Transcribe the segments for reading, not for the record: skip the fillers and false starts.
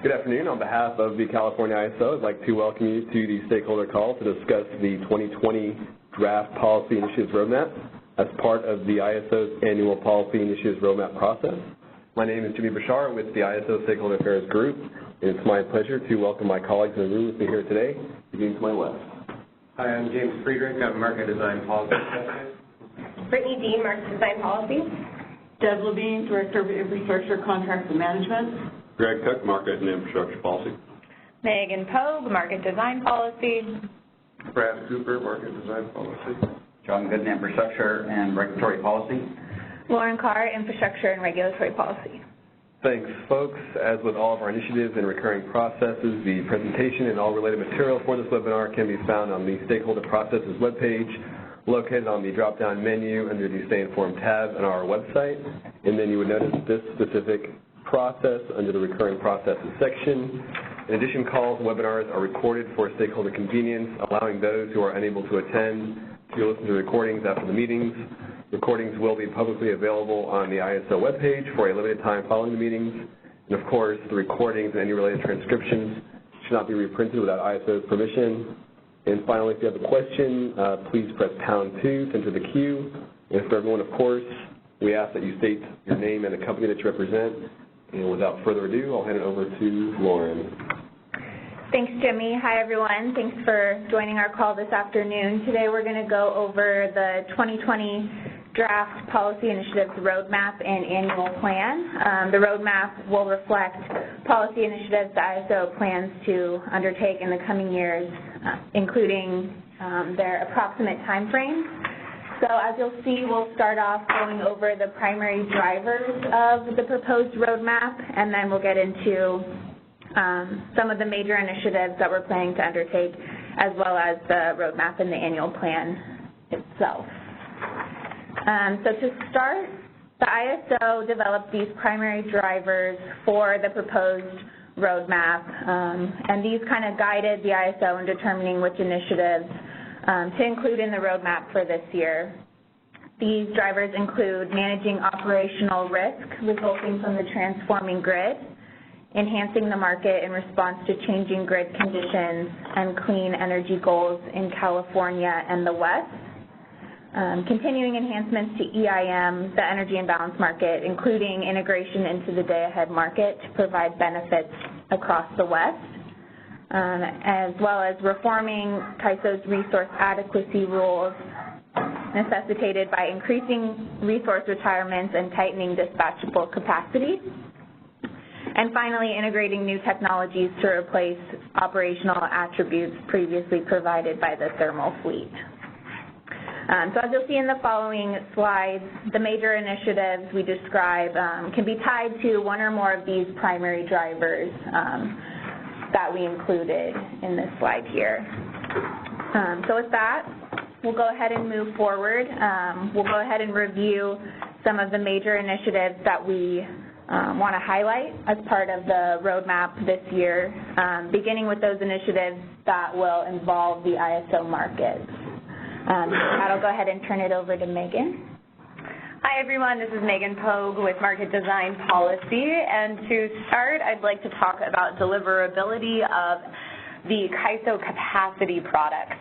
Good afternoon. On behalf of the California ISO, I'd like to welcome you to the stakeholder call to discuss the 2020 Draft Policy Initiatives Roadmap as part of the ISO's annual Policy Initiatives Roadmap process. My name is Jimmy Bashar with the ISO Stakeholder Affairs Group, and it's my pleasure to welcome my colleagues in the room with me here today, beginning to my left. Hi, I'm James Friedrich. I'm Market Design Policy Specialist. Brittany Dean, Market Design Policy. Deb Levine, Director of Infrastructure Contracts and Management. Greg Cook, Market and Infrastructure Policy. Megan Pogue, Market Design Policy. Brad Cooper, Market Design Policy. John Gooden, Infrastructure and Regulatory Policy. Lauren Carr, Infrastructure and Regulatory Policy. Thanks, folks. As with all of our initiatives and recurring processes, the presentation and all related material for this webinar can be found on the Stakeholder Processes webpage, located on the drop-down menu under the Stay Informed tab on our website. And then you would notice this specific process under the Recurring Processes section. In addition, calls and webinars are recorded for stakeholder convenience, allowing those who are unable to attend to listen to recordings after the meetings. Recordings will be publicly available on the ISO webpage for a limited time following the meetings. And of course, the recordings and any related transcriptions should not be reprinted without ISO's permission. And finally, if you have a question, please press #2 to enter the queue. And for everyone, of course, we ask that you state your name and the company that you represent. And without further ado, I'll hand it over to Lauren. Thanks, Jimmy. Hi, everyone. Thanks for joining our call this afternoon. Today we're going to go over the 2020 Draft Policy Initiatives Roadmap and Annual Plan. The roadmap will reflect policy initiatives the ISO plans to undertake in the coming years, including their approximate timeframes. So as you'll see, we'll start off going over the primary drivers of the proposed roadmap, and then we'll get into some of the major initiatives that we're planning to undertake, as well as the roadmap and the annual plan itself. So to start, the ISO developed these primary drivers for the proposed roadmap, and these kind of guided the ISO in determining which initiatives to include in the roadmap for this year. These drivers include managing operational risk resulting from the transforming grid, enhancing the market in response to changing grid conditions and clean energy goals in California and the West, continuing enhancements to EIM, the energy imbalance market, including integration into the day-ahead market to provide benefits across the West, as well as reforming CAISO's resource adequacy rules necessitated by increasing resource retirements and tightening dispatchable capacity. And finally, integrating new technologies to replace operational attributes previously provided by the thermal fleet. So as you'll see in the following slides, the major initiatives we describe can be tied to one or more of these primary drivers that we included in this slide here. So with that, we'll go ahead and move forward. We'll go ahead and review some of the major initiatives that we want to highlight as part of the roadmap this year, beginning with those initiatives that will involve the ISO markets. I'll go ahead and turn it over to Megan. Hi, everyone. This is Megan Pogue with Market Design Policy. And to start, I'd like to talk about deliverability of the CAISO capacity products.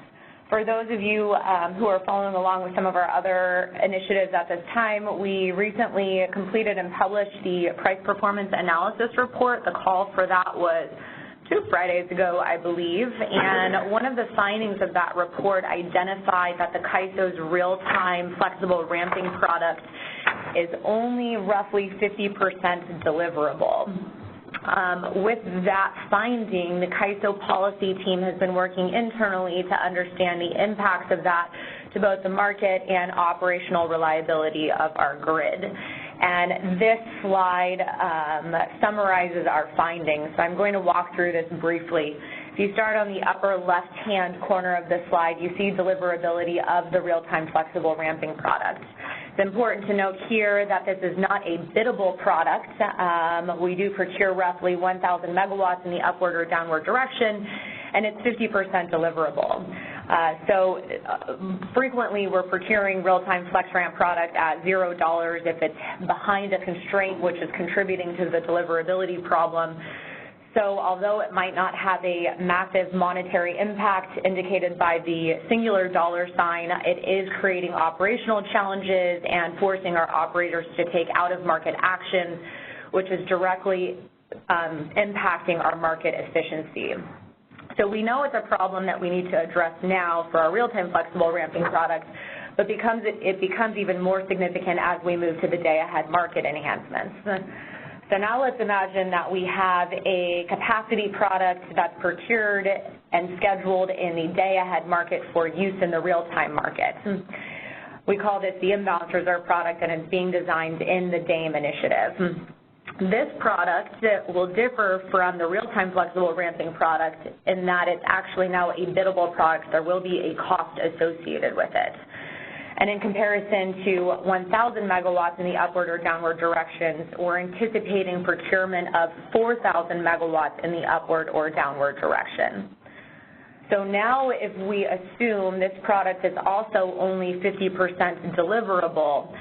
For those of you who are following along with some of our other initiatives at this time, we recently completed and published the Price Performance Analysis Report. The call for that was 2 Fridays ago, I believe, and one of the findings of that report identified that the CAISO's real-time flexible ramping product is only roughly 50% deliverable. With that finding, the CAISO policy team has been working internally to understand the impacts of that to both the market and operational reliability of our grid. And this slide summarizes our findings, so I'm going to walk through this briefly. If you start on the upper left-hand corner of the slide, you see deliverability of the real-time flexible ramping product. It's important to note here that this is not a biddable product. We do procure roughly 1,000 megawatts in the upward or downward direction, and it's 50% deliverable. So frequently we're procuring real-time FlexRamp product at $0 if it's behind a constraint which is contributing to the deliverability problem. So although it might not have a massive monetary impact indicated by the singular dollar sign, it is creating operational challenges and forcing our operators to take out-of-market action, which is directly impacting our market efficiency. So we know it's a problem that we need to address now for our real-time flexible ramping products, but it becomes even more significant as we move to the day-ahead market enhancements. So now let's imagine that we have a capacity product that's procured and scheduled in the day-ahead market for use in the real-time market. We call this the imbalance reserve product, and it's being designed in the DAME initiative. This product will differ from the real-time flexible ramping product in that it's actually now a biddable product. There will be a cost associated with it. And in comparison to 1,000 megawatts in the upward or downward directions, we're anticipating procurement of 4,000 megawatts in the upward or downward direction. So now if we assume this product is also only 50% deliverable,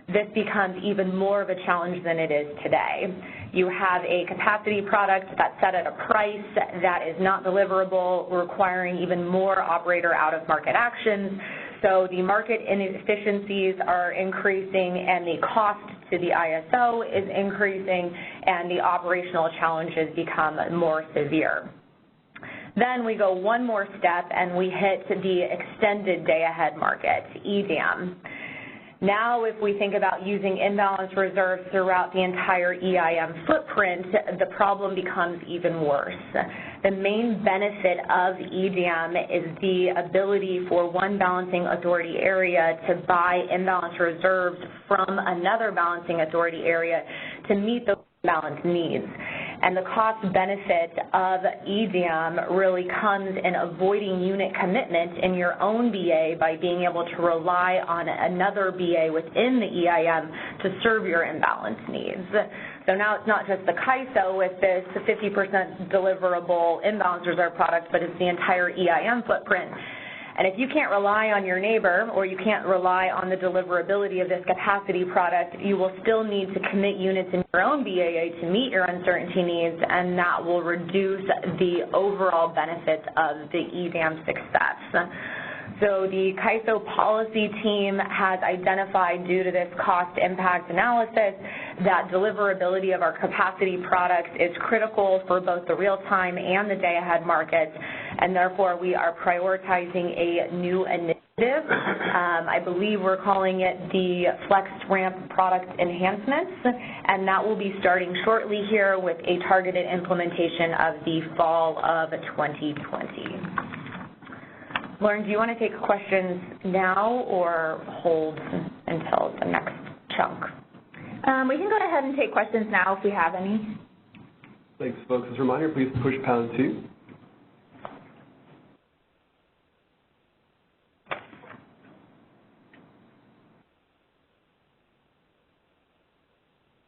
this becomes even more of a challenge than it is today. You have a capacity product that's set at a price that is not deliverable, requiring even more operator out-of-market actions. So the market inefficiencies are increasing and the cost to the ISO is increasing and the operational challenges become more severe. Then we go one more step and we hit the extended day-ahead market, EDAM. Now if we think about using imbalance reserves throughout the entire EIM footprint, the problem becomes even worse. The main benefit of EDAM is the ability for one balancing authority area to buy imbalance reserves from another balancing authority area to meet those balance needs. And the cost benefit of EDAM really comes in avoiding unit commitment in your own BA by being able to rely on another BA within the EIM to serve your imbalance needs. So now it's not just the CAISO with this 50% deliverable imbalance reserve product, but it's the entire EIM footprint. And if you can't rely on your neighbor or you can't rely on the deliverability of this capacity product, you will still need to commit units in your own BAA to meet your uncertainty needs, and that will reduce the overall benefits of the EDAM success. So the CAISO policy team has identified, due to this cost impact analysis, that deliverability of our capacity products is critical for both the real-time and the day-ahead markets, and therefore we are prioritizing a new initiative. I believe we're calling it the Flex Ramp Product Enhancements, and that will be starting shortly here with a targeted implementation of the fall of 2020. Lauren, do you want to take questions now or hold until the next chunk? We can go ahead and take questions now if we have any. Thanks, folks. As a reminder, please push #2.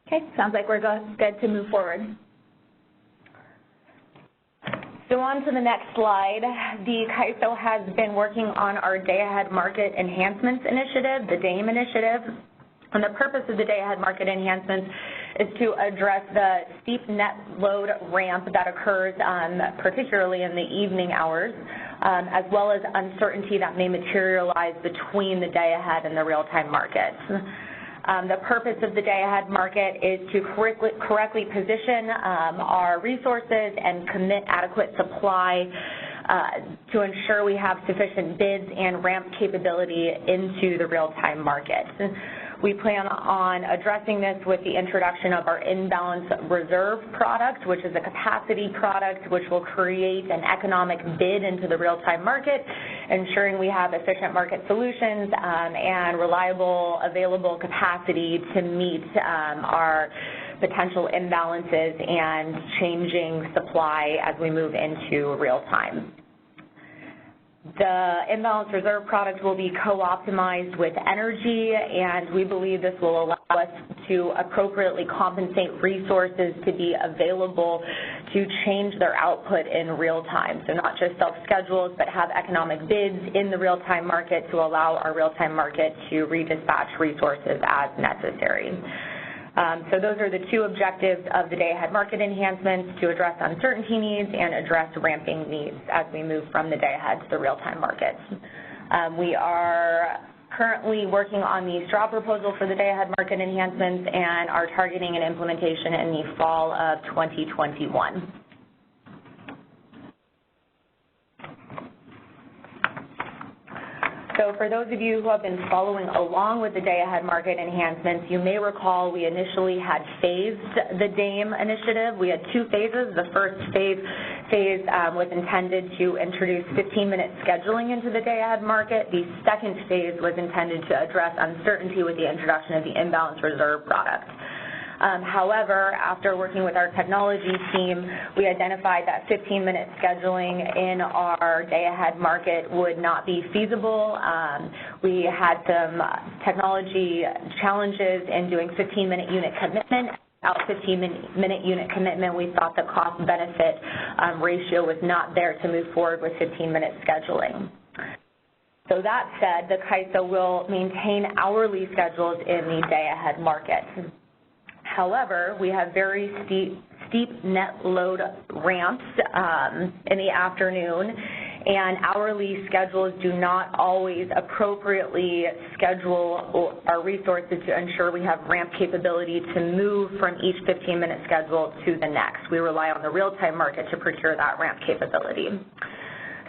Okay, sounds like we're good to move forward. So on to the next slide. The CAISO has been working on our Day-Ahead Market Enhancements Initiative, the DAME initiative. And the purpose of the Day-Ahead Market Enhancements is to address the steep net load ramp that occurs particularly in the evening hours, as well as uncertainty that may materialize between the day-ahead and the real-time markets. The purpose of the day-ahead market is to correctly position our resources and commit adequate supply to ensure we have sufficient bids and ramp capability into the real-time market. We plan on addressing this with the introduction of our imbalance reserve product, which is a capacity product which will create an economic bid into the real-time market, ensuring we have efficient market solutions and reliable, available capacity to meet our potential imbalances and changing supply as we move into real-time. The imbalance reserve product will be co-optimized with energy, and we believe this will allow us to appropriately compensate resources to be available to change their output in real time. So not just self-schedules, but have economic bids in the real-time market to allow our real-time market to redispatch resources as necessary. So those are the two objectives of the day-ahead market enhancements: to address uncertainty needs and address ramping needs as we move from the day-ahead to the real-time markets. We are currently working on the straw proposal for the day-ahead market enhancements and are targeting an implementation in the fall of 2021. So for those of you who have been following along with the day-ahead market enhancements, you may recall we initially had phased the DAME initiative. We had two phases. The first phase was intended to introduce 15-minute scheduling into the day-ahead market. The second phase was intended to address uncertainty with the introduction of the imbalance reserve product. However, after working with our technology team, we identified that 15-minute scheduling in our day-ahead market would not be feasible. We had some technology challenges in doing 15-minute unit commitment. Without 15-minute unit commitment, we thought the cost-benefit ratio was not there to move forward with 15-minute scheduling. So that said, the CAISO will maintain hourly schedules in the day-ahead market. However, we have very steep net load ramps in the afternoon, and hourly schedules do not always appropriately schedule our resources to ensure we have ramp capability to move from each 15-minute schedule to the next. We rely on the real-time market to procure that ramp capability.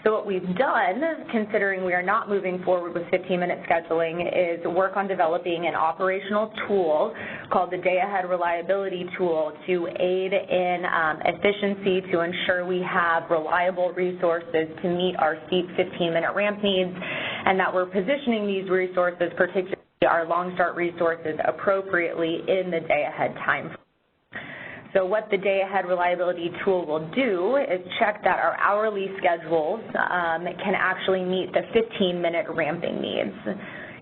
So what we've done, considering we are not moving forward with 15-minute scheduling, is work on developing an operational tool called the Day-Ahead Reliability Tool to aid in efficiency to ensure we have reliable resources to meet our steep 15-minute ramp needs, and that we're positioning these resources, particularly our long start resources, appropriately in the day-ahead time frame. So what the day-ahead reliability tool will do is check that our hourly schedules can actually meet the 15-minute ramping needs.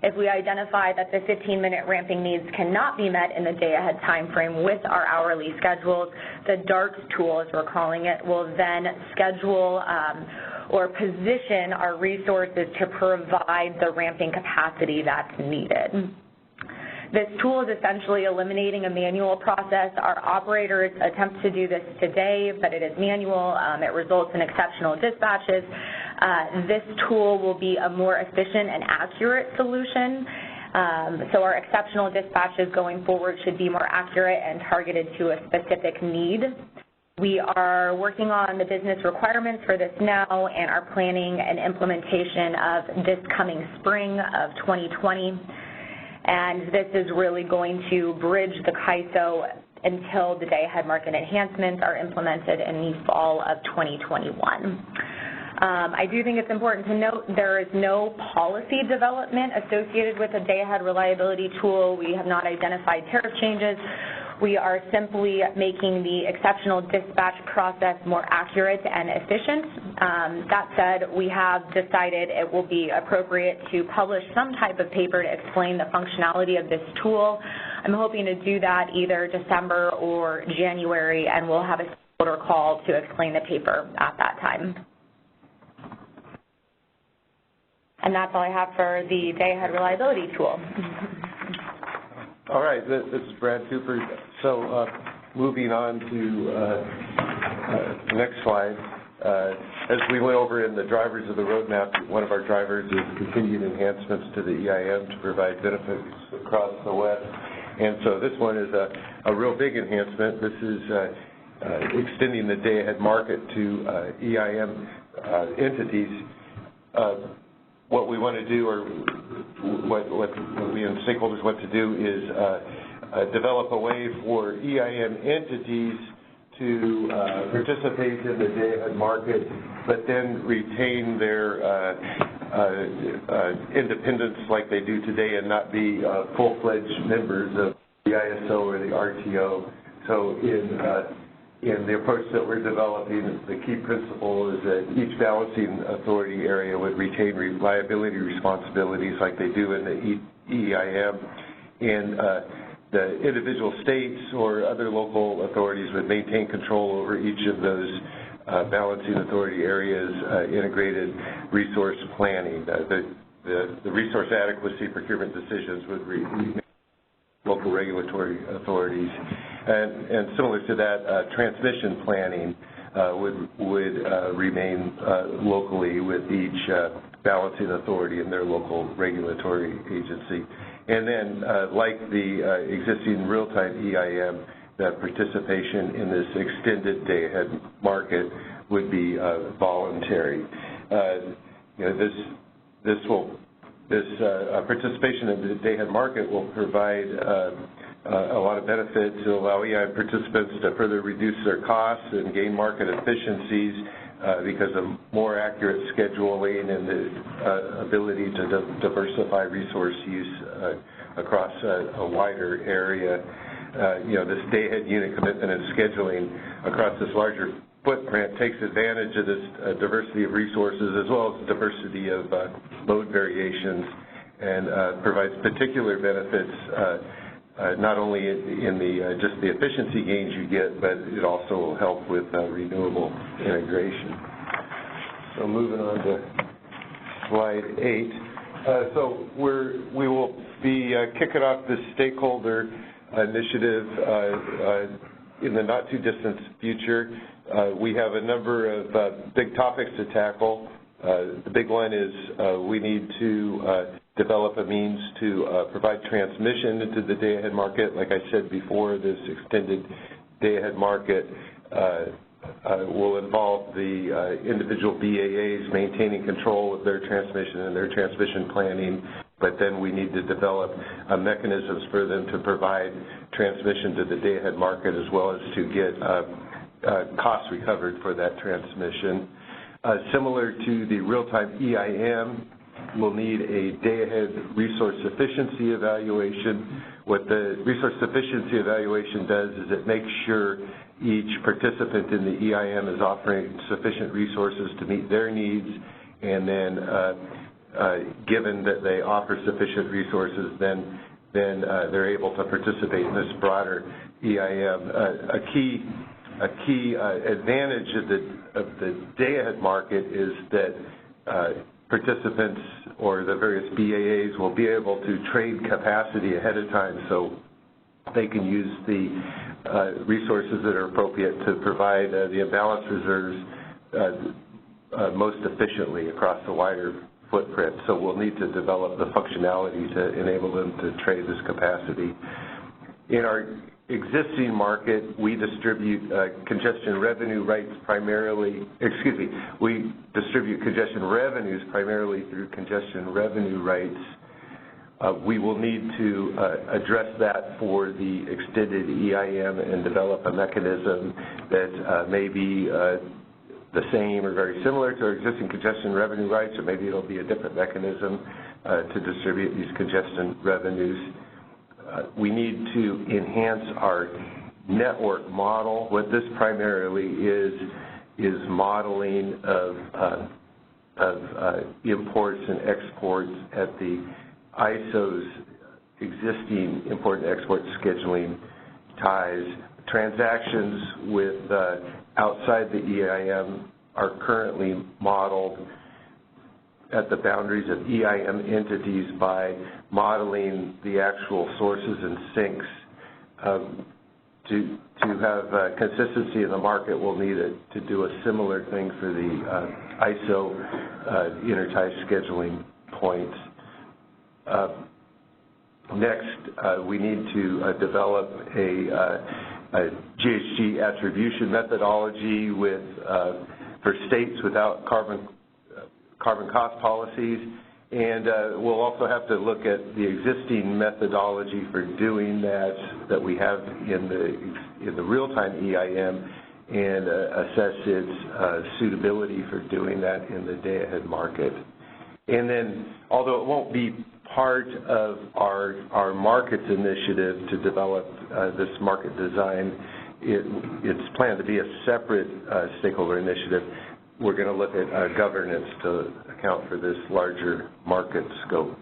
If we identify that the 15-minute ramping needs cannot be met in the day-ahead time frame with our hourly schedules, the DART tool, as we're calling it, will then schedule or position our resources to provide the ramping capacity that's needed. This tool is essentially eliminating a manual process. Our operators attempt to do this today, but it is manual. It results in exceptional dispatches. This tool will be a more efficient and accurate solution. So our exceptional dispatches going forward should be more accurate and targeted to a specific need. We are working on the business requirements for this now and are planning an implementation of this coming spring of 2020. And this is really going to bridge the CAISO until the day-ahead market enhancements are implemented in the fall of 2021. I do think it's important to note there is no policy development associated with the day-ahead reliability tool. We have not identified tariff changes. We are simply making the exceptional dispatch process more accurate and efficient. That said, we have decided it will be appropriate to publish some type of paper to explain the functionality of this tool. I'm hoping to do that either December or January, and we'll have a stakeholder call to explain the paper at that time. And that's all I have for the day-ahead reliability tool. All right, this is Brad Cooper. So moving on to the next slide. As we went over in the drivers of the roadmap, one of our drivers is continued enhancements to the EIM to provide benefits across the West. And so this one is a real big enhancement. This is extending the day-ahead market to EIM entities. What we want to do, or what we and stakeholders want to do, is develop a way for EIM entities to participate in the day-ahead market, but then retain their independence like they do today and not be full-fledged members of the ISO or the RTO. So in the approach that we're developing, the key principle is that each balancing authority area would retain reliability responsibilities like they do in the EIM, and the individual states or other local authorities would maintain control over each of those balancing authority areas' integrated resource planning. The resource adequacy procurement decisions would remain local local regulatory authorities. And similar to that, transmission planning would remain locally with each balancing authority in their local regulatory agency. And then, like the existing real-time EIM, that participation in this extended day-ahead market would be voluntary. This participation in the day-ahead market will provide a lot of benefit to allow EIM participants to further reduce their costs and gain market efficiencies because of more accurate scheduling and the ability to diversify resource use across a wider area. This day-ahead unit commitment and scheduling across this larger footprint takes advantage of this diversity of resources as well as diversity of load variations and provides particular benefits not only in the just the efficiency gains you get, but it also will help with renewable integration. So moving on to slide 8. So we will be kicking off this stakeholder initiative in the not too distant future. We have a number of big topics to tackle. The big one is we need to develop a means to provide transmission into the day-ahead market. Like I said before, this extended day-ahead market will involve the individual BAAs maintaining control of their transmission and their transmission planning, but then we need to develop mechanisms for them to provide transmission to the day-ahead market as well as to get costs recovered for that transmission. Similar to the real-time EIM, we'll need a day-ahead resource sufficiency evaluation. What the resource sufficiency evaluation does is it makes sure each participant in the EIM is offering sufficient resources to meet their needs, and then given that they offer sufficient resources, then they're able to participate in this broader EIM. A key advantage of the day-ahead market is that participants or the various BAAs will be able to trade capacity ahead of time, so they can use the resources that are appropriate to provide the imbalance reserves most efficiently across the wider footprint. So we'll need to develop the functionality to enable them to trade this capacity. In our existing market, we distribute congestion revenue rights primarily, we distribute congestion revenues primarily through congestion revenue rights. We will need to address that for the extended EIM and develop a mechanism that may be the same or very similar to our existing congestion revenue rights, or maybe it'll be a different mechanism to distribute these congestion revenues. We need to enhance our network model. What this primarily is modeling of imports and exports at the ISO's existing import and export scheduling ties. Transactions with outside the EIM are currently modeled at the boundaries of EIM entities by modeling the actual sources and sinks. To have consistency in the market, we'll need to do a similar thing for the ISO intertie scheduling points. Next, we need to develop a GHG attribution methodology for states without carbon cost policies, and we'll also have to look at the existing methodology for doing that we have in the real-time EIM and assess its suitability for doing that in the day-ahead market. And then, although it won't be part of our markets initiative to develop this market design, it's planned to be a separate stakeholder initiative. We're going to look at governance to account for this larger market scope.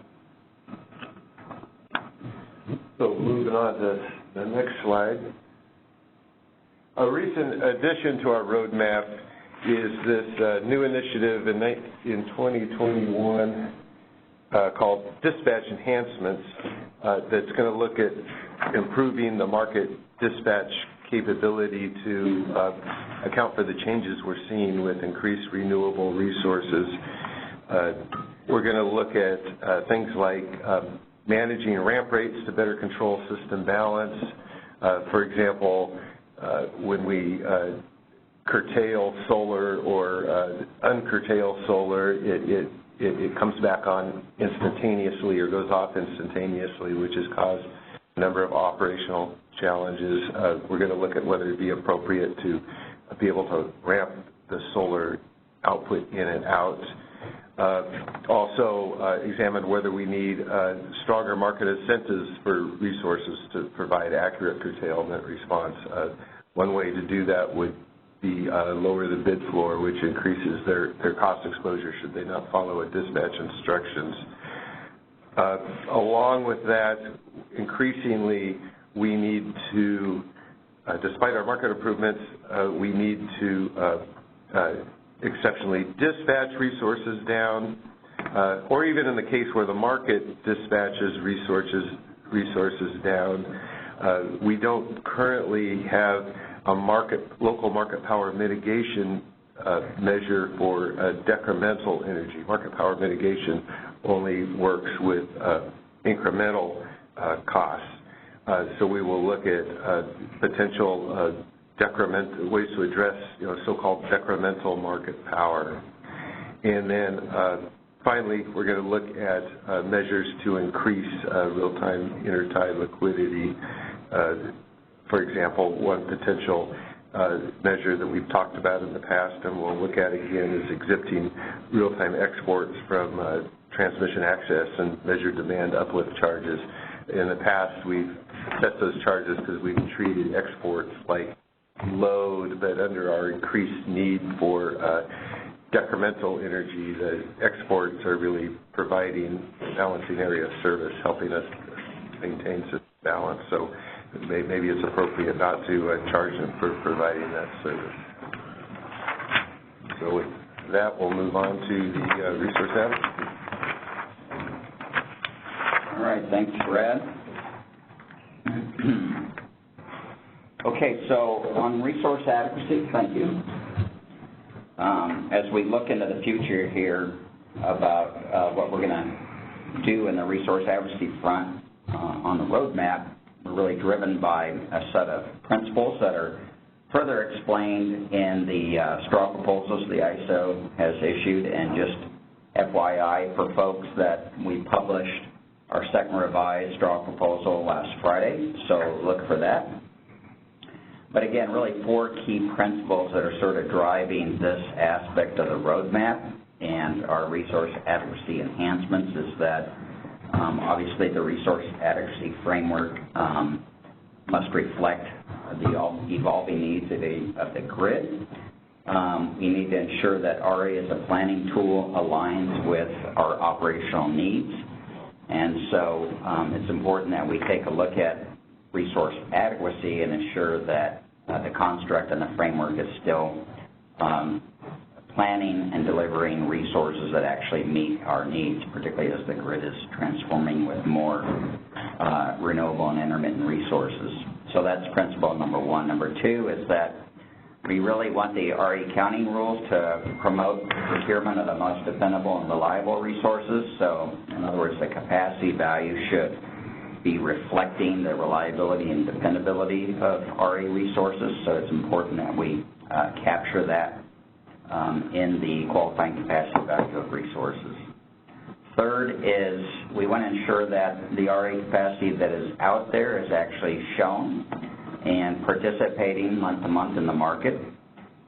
So moving on to the next slide. A recent addition to our roadmap is this new initiative in 2021 called Dispatch Enhancements that's going to look at improving the market dispatch capability to account for the changes we're seeing with increased renewable resources. We're going to look at things like managing ramp rates to better control system balance. For example, when we curtail solar or uncurtail solar, it comes back on instantaneously or goes off instantaneously, which has caused a number of operational challenges. We're going to look at whether it would be appropriate to be able to ramp the solar output in and out. Also examine whether we need stronger market incentives for resources to provide accurate curtailment response. One way to do that would be lower the bid floor, which increases their cost exposure should they not follow dispatch instructions. Along with that, increasingly, we need to, despite our market improvements, we need to exceptionally dispatch resources down, or even in the case where the market dispatches resources down, we don't currently have a local market power mitigation measure for decremental energy. Market power mitigation only works with incremental costs. So we will look at potential ways to address, so-called decremental market power. And then finally, we're going to look at measures to increase real-time intertie liquidity. For example, one potential measure that we've talked about in the past and we'll look at again is exempting real-time exports from transmission access and measure demand uplift charges. In the past, we've set those charges because we've treated exports like load, but under our increased need for decremental energy, the exports are really providing balancing area service, helping us maintain system balance. So maybe it's appropriate not to charge them for providing that service. So with that, we'll move on to the resource adequacy. All right, thanks, Brad. Okay, so on resource adequacy, thank you. As we look into the future here about what we're going to do in the resource adequacy front on the roadmap, we're really driven by a set of principles that are further explained in the straw proposals the ISO has issued. And just FYI for folks that we published our second revised straw proposal last Friday, so look for that. But again, really 4 key principles that are sort of driving this aspect of the roadmap and our resource adequacy enhancements is that obviously the resource adequacy framework must reflect the evolving needs of the grid. We need to ensure that RA as a planning tool aligns with our operational needs. And so it's important that we take a look at resource adequacy and ensure that the construct and the framework is still planning and delivering resources that actually meet our needs, particularly as the grid is transforming with more renewable and intermittent resources. So that's principle number 1. Number 2 is that we really want the RE accounting rules to promote procurement of the most dependable and reliable resources. So in other words, the capacity value should be reflecting the reliability and dependability of RE resources. So it's important that we capture that in the qualifying capacity value of resources. Third is we want to ensure that the RE capacity that is out there is actually shown and participating month to month in the market.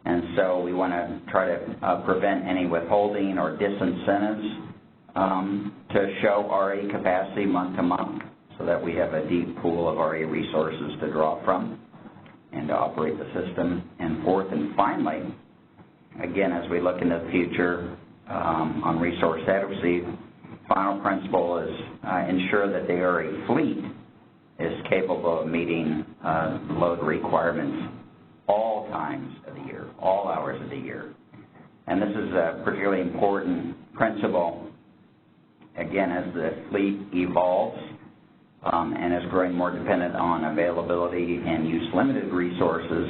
And so we want to try to prevent any withholding or disincentives to show RE capacity month to month so that we have a deep pool of RE resources to draw from and to operate the system. And fourth and finally, again, as we look into the future on resource adequacy, final principle is ensure that the RE fleet is capable of meeting load requirements all times of the year, all hours of the year. And this is a particularly important principle again, as the fleet evolves and is growing more dependent on availability and use-limited resources,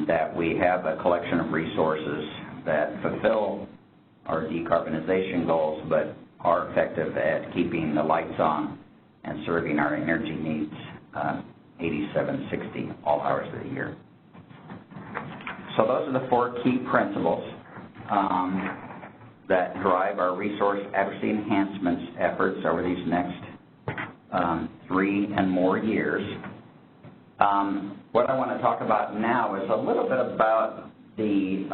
that we have a collection of resources that fulfill our decarbonization goals, but are effective at keeping the lights on and serving our energy needs 8760 all hours of the year. So those are the 4 key principles that drive our resource adequacy enhancements efforts over these next 3 and more years. What I want to talk about now is a little bit about the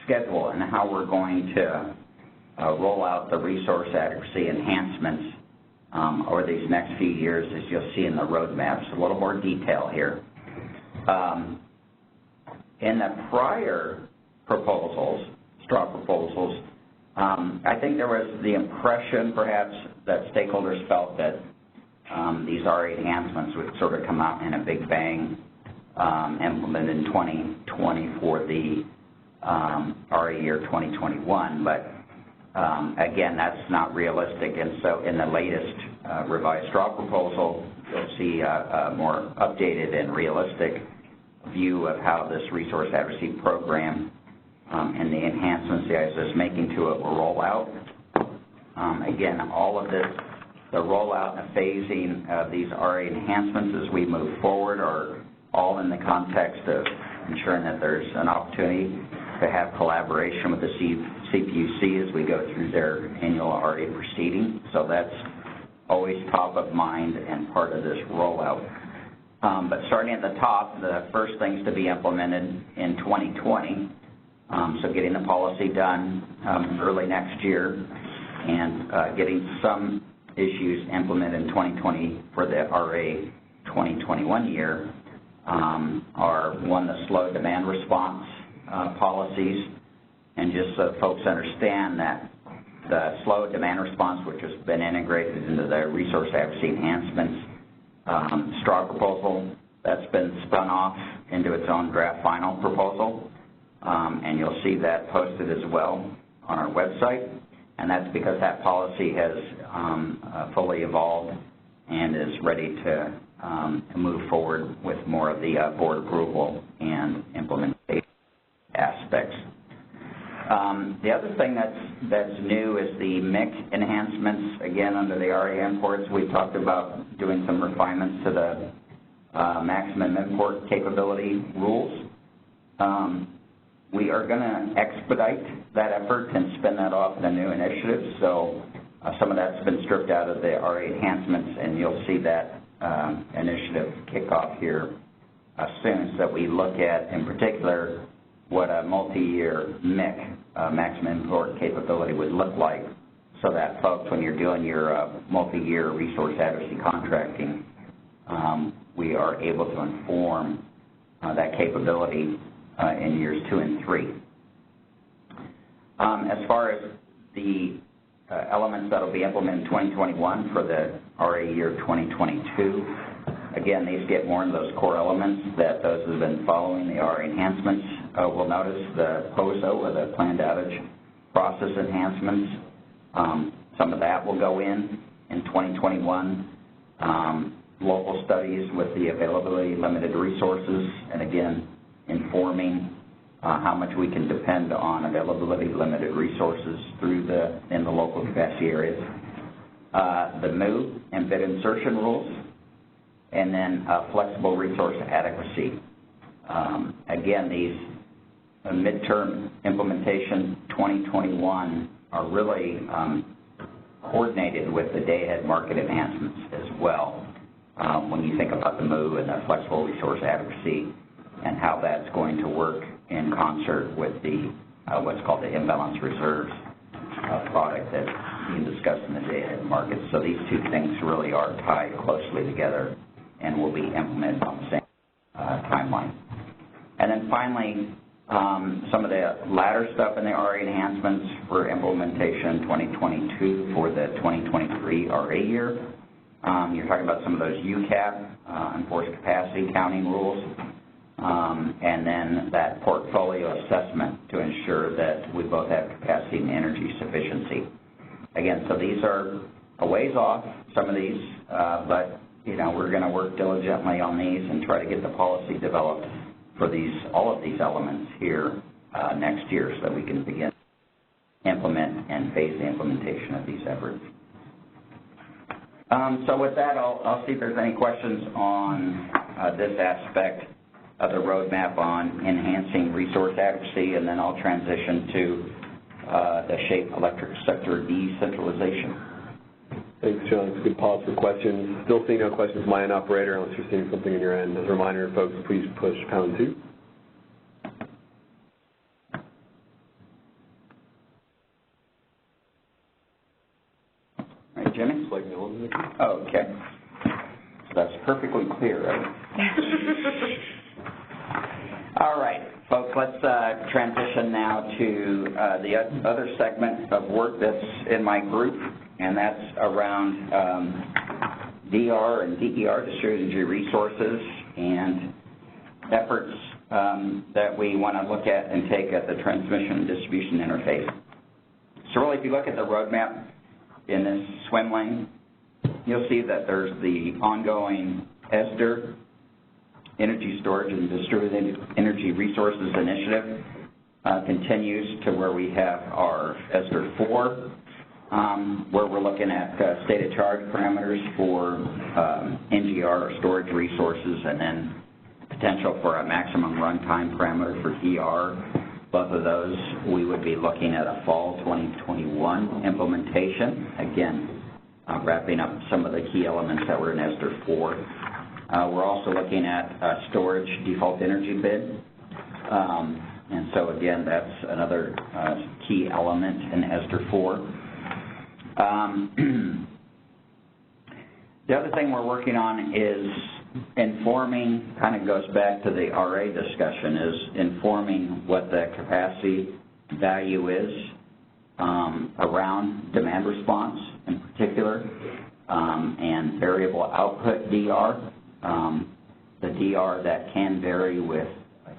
schedule and how we're going to roll out the resource adequacy enhancements over these next few years, as you'll see in the roadmaps. A little more detail here. In the prior proposals, straw proposals, I think there was the impression, perhaps, that stakeholders felt that these RA enhancements would sort of come out in a big bang, implemented in 2020 for the RA year 2021, but again, that's not realistic, and so in the latest revised straw proposal, you'll see a more updated and realistic view of how this resource adequacy program and the enhancements the ISO is making to it will roll out. Again, all of this, the rollout and phasing of these RA enhancements as we move forward are all in the context of ensuring that there's an opportunity to have collaboration with the CPUC as we go through their annual RA proceeding. So that's always top of mind and part of this rollout. But starting at the top, the first things to be implemented in 2020, so getting the policy done early next year and getting some issues implemented in 2020 for the RA 2021 year are, one, the slow demand response policies, and just so folks understand that the slow demand response, which has been integrated into the resource adequacy enhancements straw proposal, that's been spun off into its own draft final proposal, and you'll see that posted as well on our website, and that's because that policy has fully evolved and is ready to move forward with more of the board approval and implementation aspects. The other thing that's new is the MIC enhancements. Again, under the RA imports, we talked about doing some refinements to the maximum import capability rules. We are going to expedite that effort and spin that off in a new initiative. So some of that's been stripped out of the RA enhancements, and you'll see that initiative kick off here soon, so that we look at, in particular, what a multi-year MIC, maximum import capability, would look like, so that folks, when you're doing your multi-year resource adequacy contracting, we are able to inform that capability in years 2 and 3. As far as the elements that will be implemented in 2021 for the RA year 2022, again, these get more into those core elements that those who have been following the RA enhancements will notice. The POSO, or the planned outage process enhancements, some of that will go in 2021. Local studies with the availability limited resources, and again, informing how much we can depend on availability limited resources through in the local capacity areas. The MOVE and bid insertion rules, and then flexible resource adequacy. Again, these midterm implementation 2021 are really coordinated with the day-ahead market enhancements as well. When you think about the MOVE and the flexible resource adequacy and how that's going to work in concert with the what's called the imbalance reserves product that's being discussed in the day-ahead market. So these two things really are tied closely together and will be implemented on the same timeline. And then finally, some of the latter stuff in the RA enhancements for implementation 2022 for the 2023 RA year. You're talking about some of those UCAP, enforced capacity counting rules, and then that portfolio assessment to ensure that we both have capacity and energy sufficiency. Again, so these are a ways off, some of these, but, you know, we're going to work diligently on these and try to get the policy developed for all of these elements here next year so that we can begin implement and phase the implementation of these efforts. So with that, I'll see if there's any questions on this aspect of the roadmap on enhancing resource adequacy, and then I'll transition to the SHAPE electric sector decentralization. Thanks, John. It's a good pause for questions. Still seeing no questions from my end, operator, unless you're seeing something on your end. As a reminder, folks, please push #2. All right, Jimmy? Looks like no one's in. Okay. So that's perfectly clear, right? All right, folks, let's transition now to the other segment of work that's in my group, and that's around DR and DER, distributed energy resources, and efforts that we want to look at and take at the transmission and distribution interface. So really, if you look at the roadmap in this swim lane, you'll see that there's the ongoing ESDR, Energy Storage and Distributed Energy Resources Initiative, continues to where we have our ESDR 4, where we're looking at state of charge parameters for NGR, or storage resources, and then potential for a maximum runtime parameter for DR. Both of those, we would be looking at a fall 2021 implementation. Again, wrapping up some of the key elements that were in ESDR 4. We're also looking at storage default energy bid. And so again, that's another key element in ESDR 4. The other thing we're working on is informing, kind of goes back to the RA discussion, is informing what the capacity value is around demand response in particular, and variable output DR. The DR that can vary with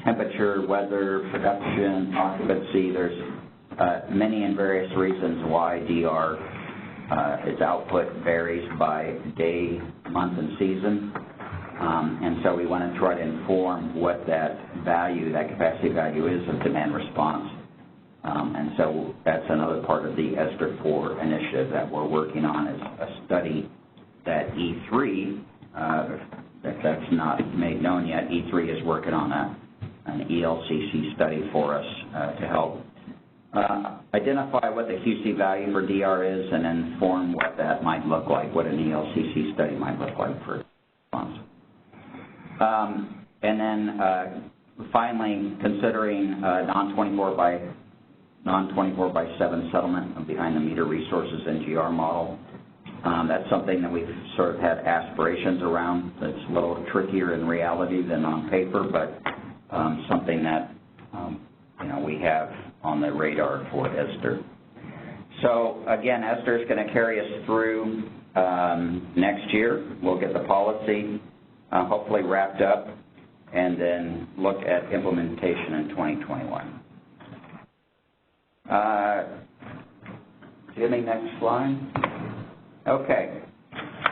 temperature, weather, production, occupancy. There's many and various reasons why DR, its output varies by day, month, and season. And so we want to try to inform what that value, that capacity value is of demand response. And so that's another part of the ESDR 4 initiative that we're working on, is a study that E3, that's not made known yet. E3 is working on an ELCC study for us to help identify what the QC value for DR is and inform what that might look like, what an ELCC study might look like for response. And then finally, considering non-24 by 7 settlement of behind-the-meter resources NGR model. That's something that we've sort of had aspirations around. That's a little trickier in reality than on paper, but something that you know, we have on the radar for ESDR. So again, ESDR is going to carry us through next year. We'll get the policy hopefully wrapped up, and then look at implementation in 2021. Jimmy, next slide. Okay.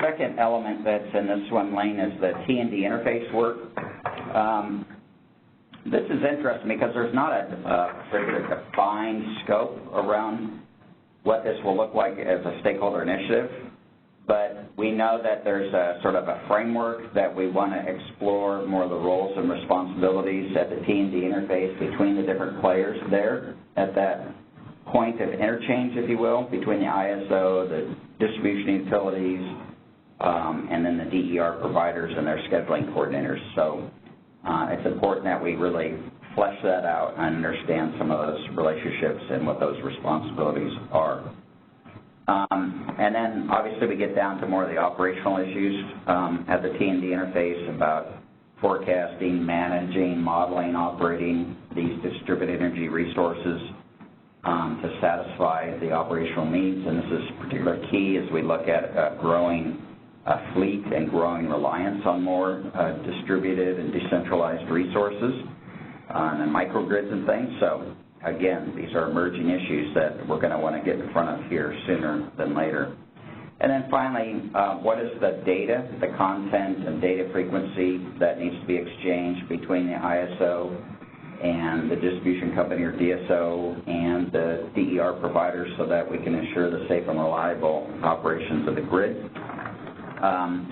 Second element that's in this swim lane is the T&D interface work. This is interesting because there's not a particular defined scope around what this will look like as a stakeholder initiative, but we know that there's a sort of a framework that we want to explore more of the roles and responsibilities at the T&D interface between the different players there at that point of interchange, if you will, between the ISO, the distribution utilities, and then the DER providers and their scheduling coordinators. So it's important that we really flesh that out and understand some of those relationships and what those responsibilities are. And then obviously we get down to more of the operational issues at the T&D interface about forecasting, managing, modeling, operating these distributed energy resources to satisfy the operational needs. And this is particularly key as we look at growing fleet and growing reliance on more distributed and decentralized resources. and microgrids and things. So again, these are emerging issues that we're going to want to get in front of here sooner than later. And then finally, what is the data, the content and data frequency that needs to be exchanged between the ISO and the distribution company or DSO and the DER providers so that we can ensure the safe and reliable operations of the grid.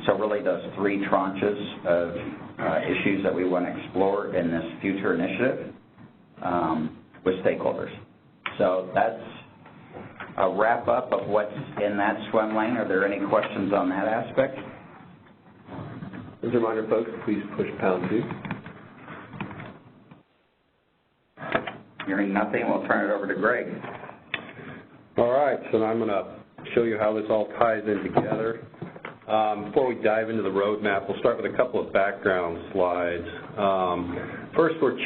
So really those three tranches of issues that we want to explore in this future initiative with stakeholders. So that's a wrap-up of what's in that swim lane. Are there any questions on that aspect? As a reminder, folks, please push pound 2. Hearing nothing, we'll turn it over to Greg. All right, so I'm going to show you how this all ties in together. Before we dive into the roadmap, we'll start with a couple of background slides. First, we're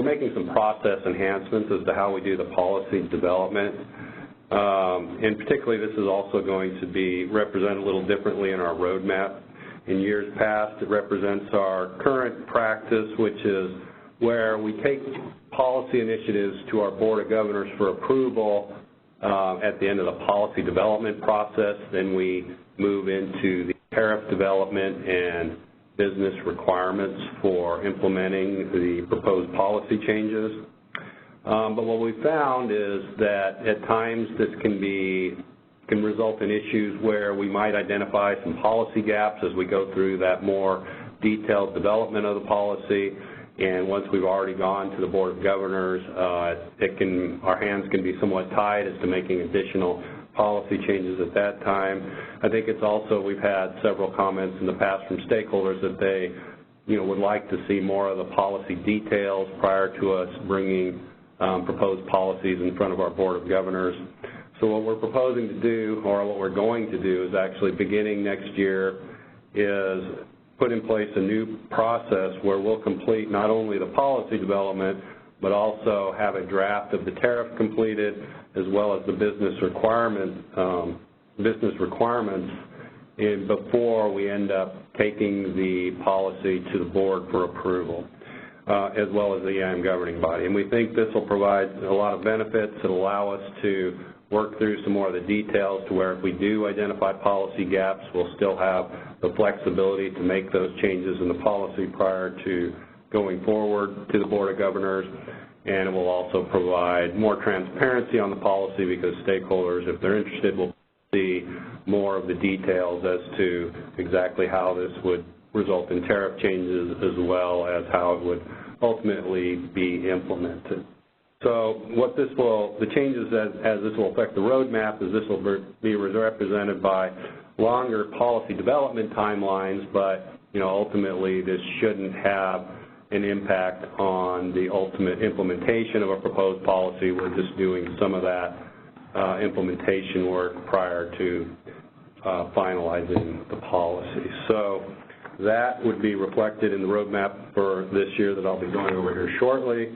making some process enhancements as to how we do the policy development. And particularly, this is also going to be represented a little differently in our roadmap. In years past, it represents our current practice, which is where we take policy initiatives to our Board of Governors for approval at the end of the policy development process. Then we move into the tariff development and business requirements for implementing the proposed policy changes. But what we found is that at times this can result in issues where we might identify some policy gaps as we go through that more detailed development of the policy. And once we've already gone to the Board of Governors, our hands can be somewhat tied as to making additional policy changes at that time. I think it's also, we've had several comments in the past from stakeholders that they, would like to see more of the policy details prior to us bringing proposed policies in front of our Board of Governors. So what we're proposing to do, or what we're going to do, is actually beginning next year is put in place a new process where we'll complete not only the policy development, but also have a draft of the tariff completed, as well as the business requirements before we end up taking the policy to the board for approval, as well as the EIM governing body. And we think this will provide a lot of benefits that allow us to work through some more of the details to where if we do identify policy gaps, we'll still have the flexibility to make those changes in the policy prior to going forward to the Board of Governors. And it will also provide more transparency on the policy because stakeholders, if they're interested, will see more of the details as to exactly how this would result in tariff changes as well as how it would ultimately be implemented. So what the changes as this will affect the roadmap is this will be represented by longer policy development timelines, but ultimately this shouldn't have an impact on the ultimate implementation of a proposed policy. We're just doing some of that implementation work prior to finalizing the policy. So that would be reflected in the roadmap for this year that I'll be going over here shortly.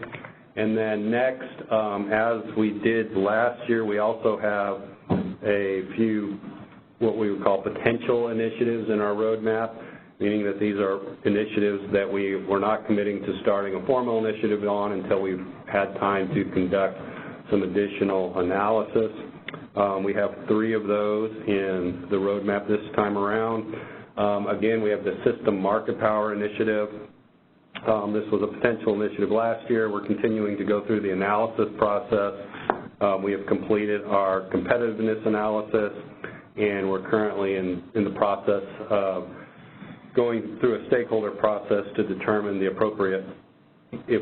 And then next, as we did last year, we also have a few what we would call potential initiatives in our roadmap, meaning that these are initiatives that we're not committing to starting a formal initiative on until we've had time to conduct some additional analysis. We have 3 of those in the roadmap this time around. Again, we have the System Market Power Initiative. This was a potential initiative last year. We're continuing to go through the analysis process. We have completed our competitiveness analysis, and we're currently in the process of going through a stakeholder process to determine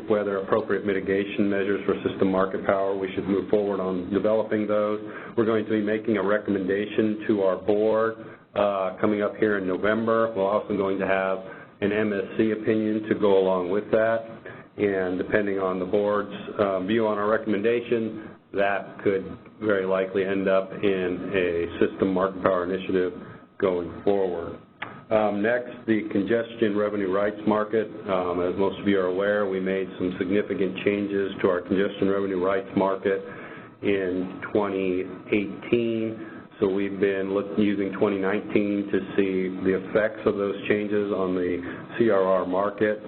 whether appropriate mitigation measures for system market power, we should move forward on developing those. We're going to be making a recommendation to our board coming up here in November. We're also going to have an MSC opinion to go along with that, and depending on the board's view on our recommendation, that could very likely end up in a system market power initiative going forward. Next, the congestion revenue rights market. As most of you are aware, we made some significant changes to our congestion revenue rights market in 2018. So we've been using 2019 to see the effects of those changes on the CRR market.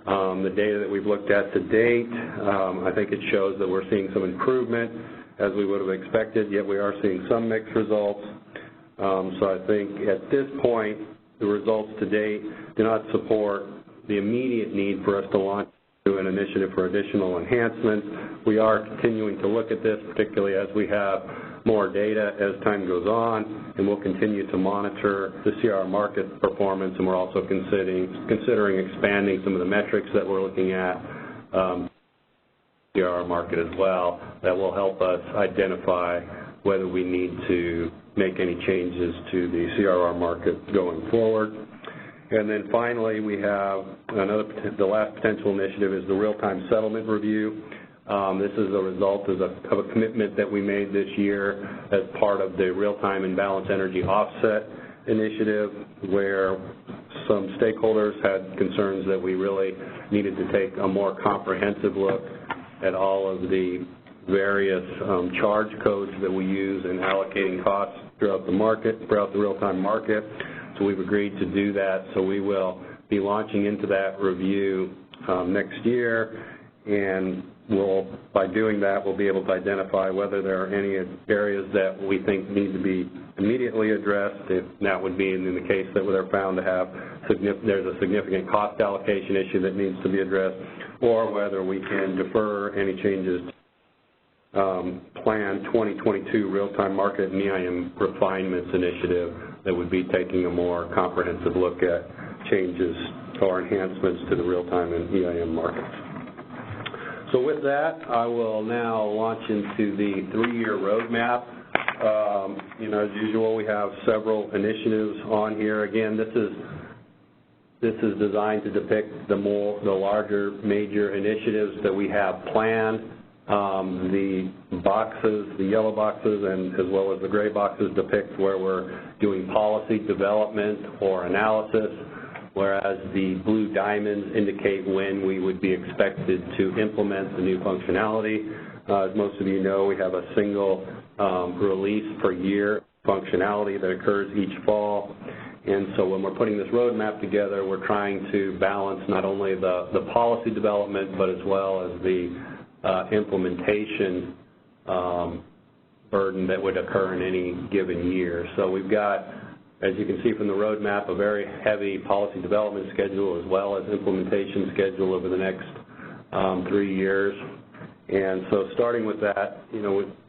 The data that we've looked at to date, I think it shows that we're seeing some improvement as we would have expected, yet we are seeing some mixed results. So I think at this point, the results to date do not support the immediate need for us to launch an initiative for additional enhancements. We are continuing to look at this, particularly as we have more data as time goes on, and we'll continue to monitor the CRR market performance, and we're also considering expanding some of the metrics that we're looking at CRR market as well. That will help us identify whether we need to make any changes to the CRR market going forward. And then finally, we have the last potential initiative is the real-time settlement review. This is a result of a commitment that we made this year as part of the Real-Time and Balanced Energy Offset Initiative, where some stakeholders had concerns that we really needed to take a more comprehensive look at all of the various charge codes that we use in allocating costs throughout the market, throughout the real-time market. So we've agreed to do that. So we will be launching into that review next year, and by doing that, we'll be able to identify whether there are any areas that we think need to be immediately addressed. If that would be in the case that they're found to have there's a significant cost allocation issue that needs to be addressed, or whether we can defer any changes to Plan 2022 Real-Time Market and EIM Refinements Initiative that would be taking a more comprehensive look at changes or enhancements to the real-time and EIM markets. So with that, I will now launch into the 3-year roadmap. As usual, we have several initiatives on here. Again, this is designed to depict the larger major initiatives that we have planned. The boxes, the yellow boxes, and as well as the gray boxes depict where we're doing policy development or analysis, whereas the blue diamonds indicate when we would be expected to implement the new functionality. As most of you know, we have a single release per year functionality that occurs each fall. And so when we're putting this roadmap together, we're trying to balance not only the policy development, but as well as the implementation burden that would occur in any given year. So we've got, as you can see from the roadmap, a very heavy policy development schedule as well as implementation schedule over the next 3 years. And so starting with that,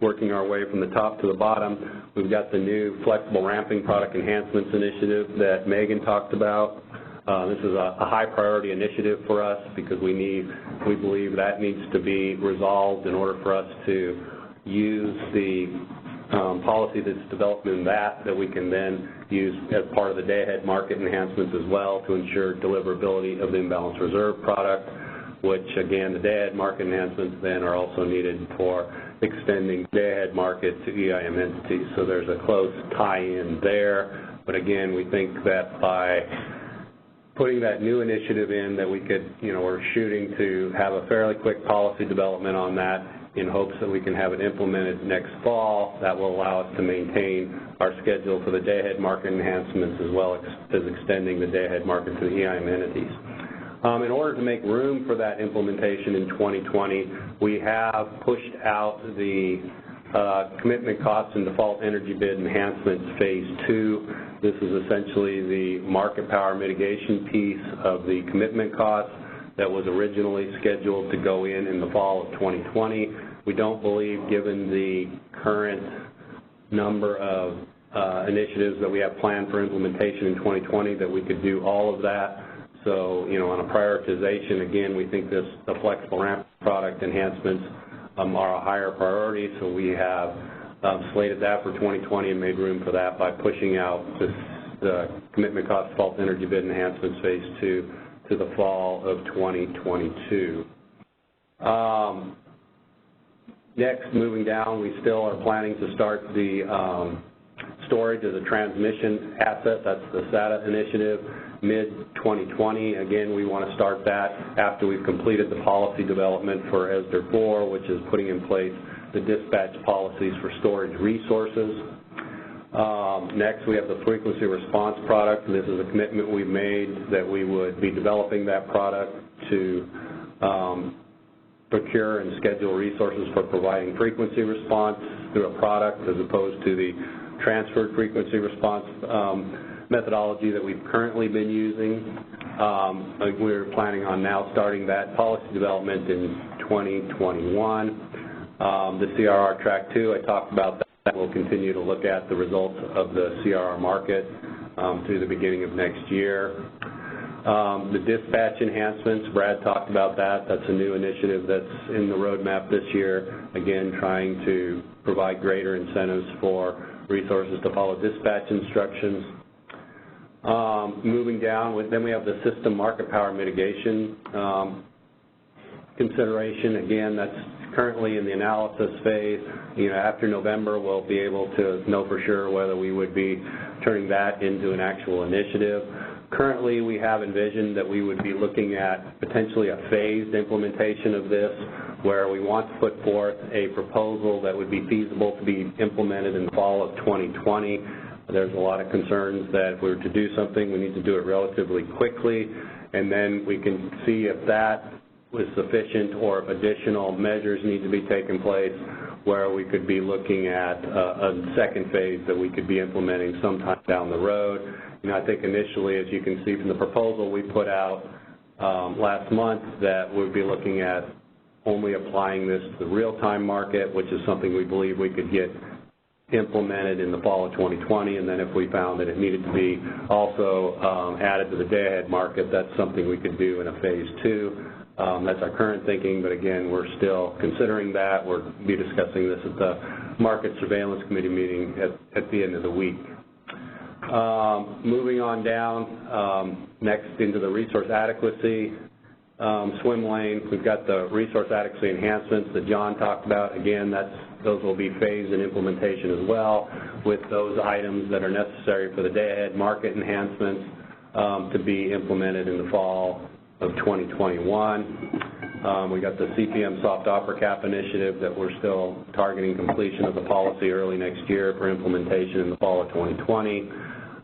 working our way from the top to the bottom, we've got the new Flexible Ramping Product Enhancements Initiative that Megan talked about. This is a high priority initiative for us because we believe that needs to be resolved in order for us to use the policy that's developed in that we can then use as part of the day-ahead market enhancements as well to ensure deliverability of the imbalanced reserve product, which again, the day-ahead market enhancements then are also needed for extending day-ahead market to EIM entities. So there's a close tie-in there. But again, we think that by putting that new initiative in that we could, we're shooting to have a fairly quick policy development on that in hopes that we can have it implemented next fall. That will allow us to maintain our schedule for the day-ahead market enhancements as well as extending the day-ahead market to the EIM entities. In order to make room for that implementation in 2020, we have pushed out the Commitment Cost and Default Energy Bid Enhancements Phase 2. This is essentially the market power mitigation piece of the commitment cost that was originally scheduled to go in the fall of 2020. We don't believe, given the current number of initiatives that we have planned for implementation in 2020, that we could do all of that. So, on a prioritization, again, we think the flexible ramp product enhancements are a higher priority, so we have slated that for 2020 and made room for that by pushing out the Commitment Cost Default Energy Bid Enhancements Phase 2 to the fall of 2022. Next, moving down, we still are planning to start the storage as a transmission asset. That's the SATA initiative, mid-2020. Again, we want to start that after we've completed the policy development for ESDR 4, which is putting in place the dispatch policies for storage resources. Next, we have the frequency response product. This is a commitment we've made that we would be developing that product to procure and schedule resources for providing frequency response through a product as opposed to the transferred frequency response methodology that we've currently been using. We're planning on now starting that policy development in 2021. The CRR Track 2, I talked about that. We'll continue to look at the results of the CRR market through the beginning of next year. The dispatch enhancements, Brad talked about that. That's a new initiative that's in the roadmap this year. Again, trying to provide greater incentives for resources to follow dispatch instructions. Moving down, then we have the system market power mitigation consideration. Again, that's currently in the analysis phase. After November, we'll be able to know for sure whether we would be turning that into an actual initiative. Currently, we have envisioned that we would be looking at potentially a phased implementation of this, where we want to put forth a proposal that would be feasible to be implemented in the fall of 2020. There's a lot of concerns that if we were to do something, we need to do it relatively quickly, and then we can see if that was sufficient or if additional measures need to be taken place, where we could be looking at a second phase that we could be implementing sometime down the road. I think initially, as you can see from the proposal we put out last month, that we'd be looking at only applying this to the real-time market, which is something we believe we could get implemented in the fall of 2020, and then if we found that it needed to be also added to the day-ahead market, that's something we could do in a phase 2. That's our current thinking, but again, we're still considering that. We'll be discussing this at the Market Surveillance Committee meeting at the end of the week. Moving on down, next into the resource adequacy swim lane, we've got the resource adequacy enhancements that John talked about. Again, those will be phased in implementation as well, with those items that are necessary for the day-ahead market enhancements to be implemented in the fall of 2021. We got the CPM soft offer cap initiative that we're still targeting completion of the policy early next year for implementation in the fall of 2020.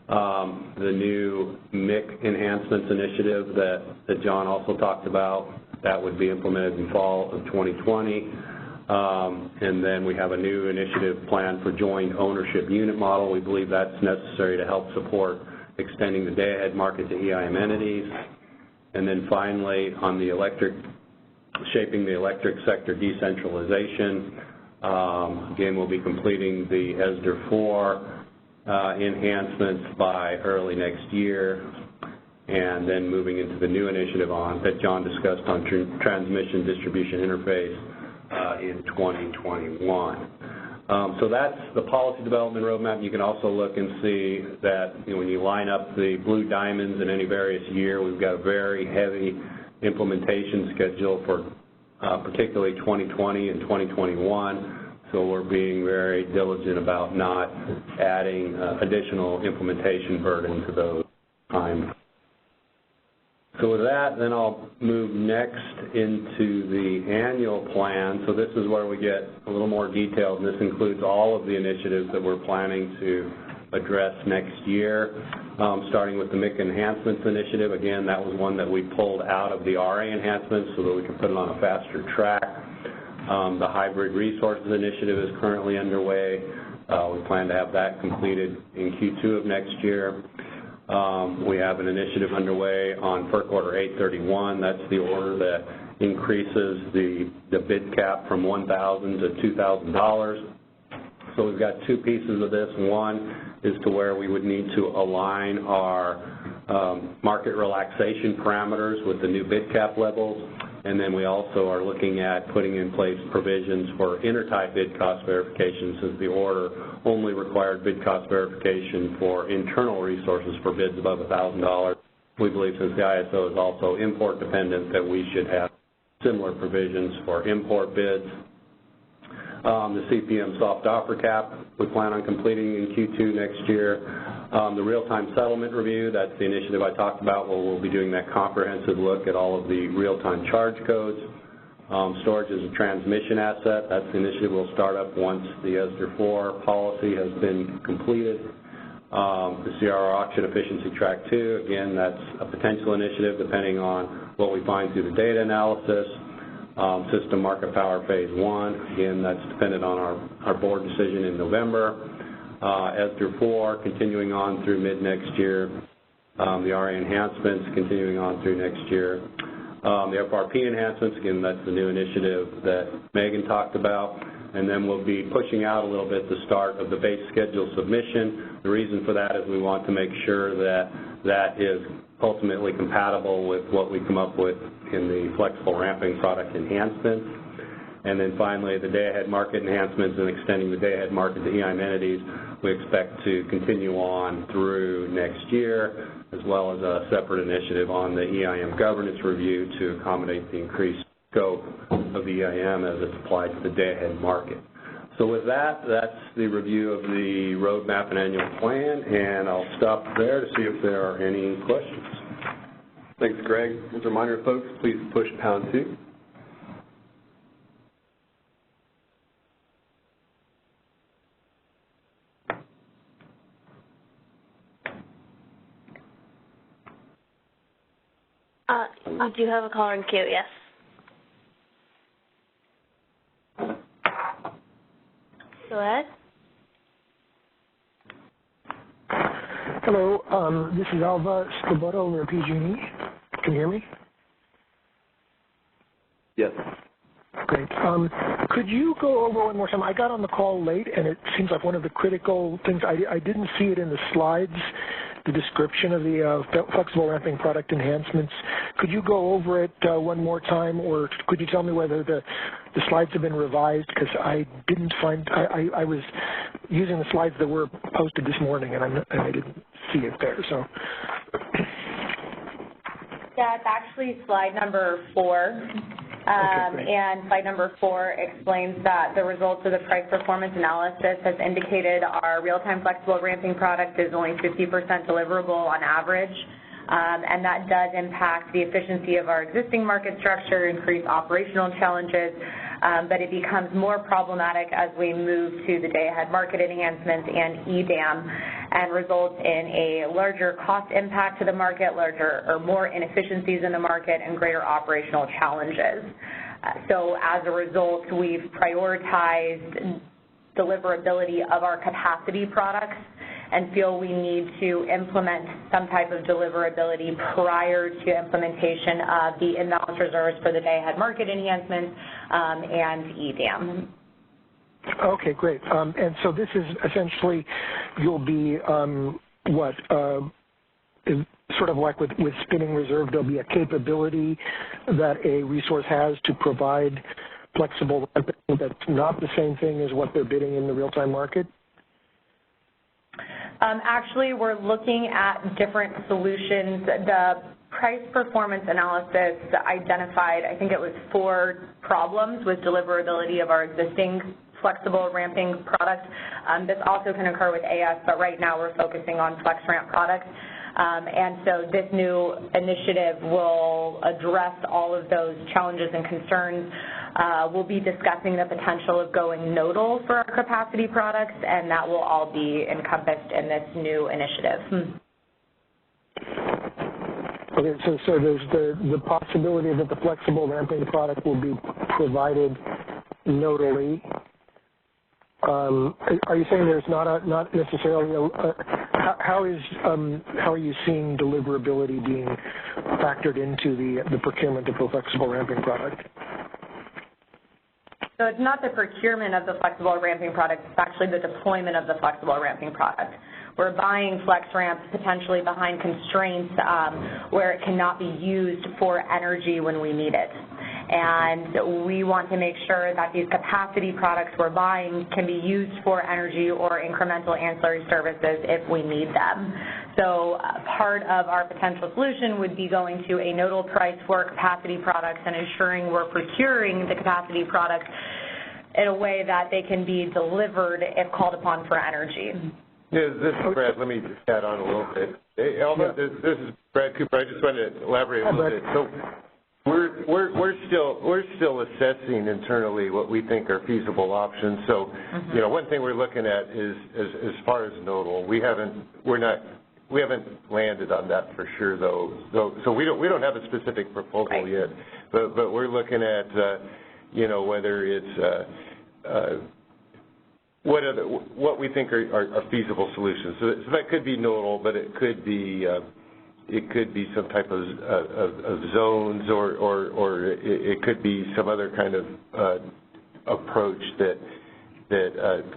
The new MIC enhancements initiative that John also talked about, that would be implemented in fall of 2020. And then we have a new initiative planned for joint ownership unit model. We believe that's necessary to help support extending the day-ahead market to EIM entities. And then finally, on the shaping the electric sector decentralization, again, we'll be completing the ESDR 4 enhancements by early next year, and then moving into the new initiative that John discussed on transmission distribution interface in 2021. So that's the policy development roadmap. You can also look and see that when you line up the blue diamonds in any various year, we've got a very heavy implementation schedule for particularly 2020 and 2021. So we're being very diligent about not adding additional implementation burden to those times. So with that, then I'll move next into the annual plan. So this is where we get a little more detailed, and this includes all of the initiatives that we're planning to address next year, starting with the MIC enhancements initiative. Again, that was one that we pulled out of the RA enhancements so that we could put it on a faster track. The hybrid resources initiative is currently underway. We plan to have that completed in Q2 of next year. We have an initiative underway on FERC Order 831. That's the order that increases the bid cap from $1,000 to $2,000. So we've got two pieces of this. One is to where we would need to align our market relaxation parameters with the new bid cap levels. And then we also are looking at putting in place provisions for intertype bid cost verification, since the order only required bid cost verification for internal resources for bids above $1,000. We believe, since the ISO is also import dependent, that we should have similar provisions for import bids. The CPM soft offer cap we plan on completing in Q2 next year. The real-time settlement review, that's the initiative I talked about, where we'll be doing that comprehensive look at all of the real-time charge codes. Storage as a transmission asset, that's the initiative we'll start up once the ESDR 4 policy has been completed. The CRR auction efficiency track 2, again, that's a potential initiative depending on what we find through the data analysis. System market power phase 1, again, that's dependent on our board decision in November. S through 4, continuing on through mid-next year. The RA enhancements continuing on through next year. The FRP enhancements, again, that's the new initiative that Megan talked about. And then we'll be pushing out a little bit the start of the base schedule submission. The reason for that is we want to make sure that that is ultimately compatible with what we come up with in the flexible ramping product enhancements. And then finally, the day-ahead market enhancements and extending the day-ahead market to EIM entities, we expect to continue on through next year, as well as a separate initiative on the EIM governance review to accommodate the increased scope of the EIM as it's applied to the day-ahead market. So with that, that's the review of the roadmap and annual plan, and I'll stop there to see if there are any questions. Thanks, Greg. As a reminder, folks, please push #2. We do have a caller in queue, yes. Go ahead. Hello, this is Alva Scoboto over at PG&E. Can you hear me? Yes. Great. Could you go over one more time? I got on the call late, and it seems like one of the critical things, I didn't see it in the slides, the description of the flexible ramping product enhancements. Could you go over it one more time, or could you tell me whether the slides have been revised? Because I didn't find, I was using the slides that were posted this morning, and I didn't see it there, so. Yeah, it's actually slide number 4. And slide number 4 explains that the results of the price performance analysis has indicated our real-time flexible ramping product is only 50% deliverable on average, and that does impact the efficiency of our existing market structure, increase operational challenges, but it becomes more problematic as we move to the day-ahead market enhancements and EDAM, and results in a larger cost impact to the market, larger or more inefficiencies in the market, and greater operational challenges. So as a result, we've prioritized deliverability of our capacity products and feel we need to implement some type of deliverability prior to implementation of the imbalance reserves for the day-ahead market enhancements and EDAM. Okay, great. And so this is essentially, you'll be, sort of like with spinning reserve, there'll be a capability that a resource has to provide flexible ramping that's not the same thing as what they're bidding in the real-time market? Actually, we're looking at different solutions. The price performance analysis identified, I think it was 4 problems with deliverability of our existing flexible ramping product. This also can occur with AS, but right now we're focusing on FlexRamp products. And so this new initiative will address all of those challenges and concerns. We'll be discussing the potential of going nodal for our capacity products, and that will all be encompassed in this new initiative. Okay, so there's the possibility that the flexible ramping product will be provided nodally. Are you saying there's not necessarily how are you seeing deliverability being factored into the procurement of the flexible ramping product? So it's not the procurement of the flexible ramping product, it's actually the deployment of the flexible ramping product. We're buying FlexRamp potentially behind constraints where it cannot be used for energy when we need it. And we want to make sure that these capacity products we're buying can be used for energy or incremental ancillary services if we need them. So part of our potential solution would be going to a nodal price for capacity products and ensuring we're procuring the capacity products in a way that they can be delivered if called upon for energy. Yeah, this is Brad. Let me just add on a little bit. Hey, Alva, this is Brad Cooper. I just wanted to elaborate a little bit. So we're still assessing internally what we think are feasible options. So, you know, one thing we're looking at is as far as nodal, we're not landed on that for sure, though. So we don't have a specific proposal yet, but we're looking at whether it's what we think are feasible solutions. So that could be nodal, but it could be some type of zones, or it could be some other kind of approach that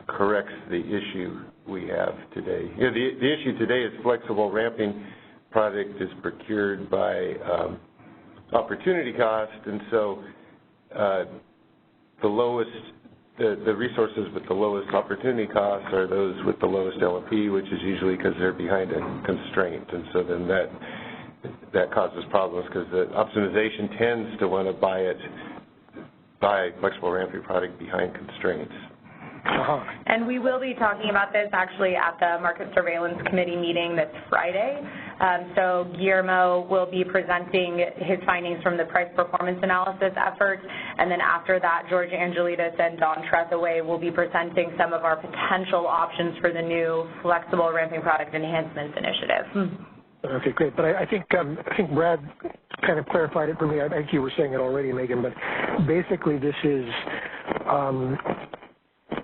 corrects the issue we have today. The issue today is flexible ramping product is procured by opportunity cost, and so the resources with the lowest opportunity costs are those with the lowest LMP, which is usually because they're behind a constraint, and so then that causes problems because the optimization tends to want to buy flexible ramping product behind constraints. And we will be talking about this actually at the Market Surveillance Committee meeting this Friday. So Guillermo will be presenting his findings from the price performance analysis efforts, and then after that, George Angelides and Don Trethaway will be presenting some of our potential options for the new Flexible Ramping Product Enhancements Initiative. Okay, great. But I think Brad kind of clarified it for me. I think you were saying it already, Megan, but basically this is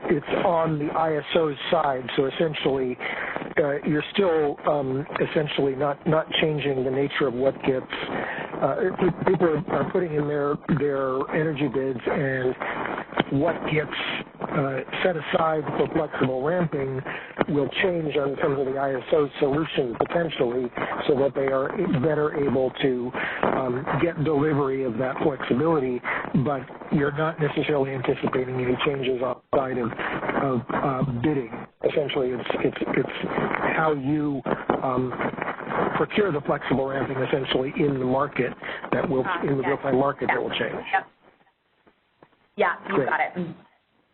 it's on the ISO's side, so essentially you're still essentially not changing the nature of what gets, people are putting in their energy bids, and what gets set aside for flexible ramping will change in terms of the ISO solution potentially, so that they are better able to get delivery of that flexibility, but you're not necessarily anticipating any changes outside of bidding. Essentially, it's how you procure the flexible ramping essentially in the market that will, in the real-time market that will change. Yep. Yeah, you got it.